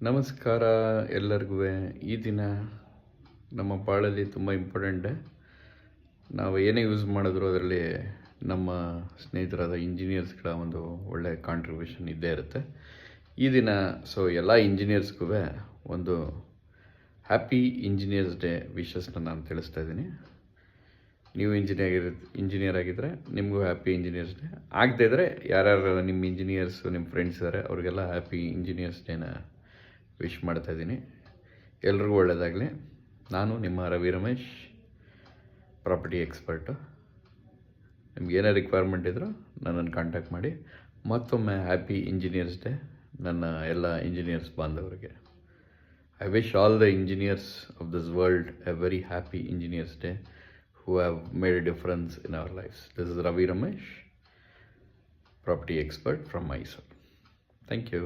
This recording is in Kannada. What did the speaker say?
ನಮಸ್ಕಾರ ಎಲ್ಲರಿಗೂ. ಈ ದಿನ ನಮ್ಮ ಬಾಳಲ್ಲಿ ತುಂಬ ಇಂಪಾರ್ಟೆಂಟ್. ನಾವು ಏನೇ ಯೂಸ್ ಮಾಡಿದ್ರು ಅದರಲ್ಲಿ ನಮ್ಮ ಸ್ನೇಹಿತರಾದ ಇಂಜಿನಿಯರ್ಸ್ಗಳ ಒಂದು ಒಳ್ಳೆ ಕಾಂಟ್ರಿಬ್ಯೂಷನ್ ಇದ್ದೇ ಇರುತ್ತೆ. ಈ ದಿನ ಎಲ್ಲ ಇಂಜಿನಿಯರ್ಸ್ಗೂ ಒಂದು ಹ್ಯಾಪಿ ಇಂಜಿನಿಯರ್ಸ್ ಡೇ ವಿಶಸ್ನ ನಾನು ತಿಳಿಸ್ತಾ ಇದ್ದೀನಿ. ನೀವು ಇಂಜಿನಿಯರ್ ಆಗಿದ್ದರೆ ನಿಮಗೂ ಹ್ಯಾಪಿ ಇಂಜಿನಿಯರ್ಸ್ ಡೇ. ಆಗದೇ ಇದ್ದರೆ ಯಾರ್ಯಾರು ನಿಮ್ಮ ಇಂಜಿನಿಯರ್ಸು ನಿಮ್ಮ ಫ್ರೆಂಡ್ಸ್ ಇದ್ದಾರೆ ಅವ್ರಿಗೆಲ್ಲ ಹ್ಯಾಪಿ ಇಂಜಿನಿಯರ್ಸ್ ಡೇನ ವಿಶ್ ಮಾಡ್ತಾಯಿದ್ದೀನಿ. ಎಲ್ರಿಗೂ ಒಳ್ಳೆಯದಾಗಲಿ. ನಾನು ನಿಮ್ಮ ರವಿ ರಮೇಶ್, ಪ್ರಾಪರ್ಟಿ ಎಕ್ಸ್ಪರ್ಟು. ನಿಮ್ಗೆ ಏನೇ ರಿಕ್ವೈರ್ಮೆಂಟ್ ಇದ್ದರೂ ನನ್ನನ್ನು ಕಾಂಟ್ಯಾಕ್ಟ್ ಮಾಡಿ. ಮತ್ತೊಮ್ಮೆ ಹ್ಯಾಪಿ ಇಂಜಿನಿಯರ್ಸ್ ಡೇ ನನ್ನ ಎಲ್ಲ ಇಂಜಿನಿಯರ್ಸ್ ಬಾಂಧವರಿಗೆ. I wish all the engineers of this world a very happy Engineers Day who have made a difference in our lives. This is Ravi Ramesh, property expert from Mysore. Thank you.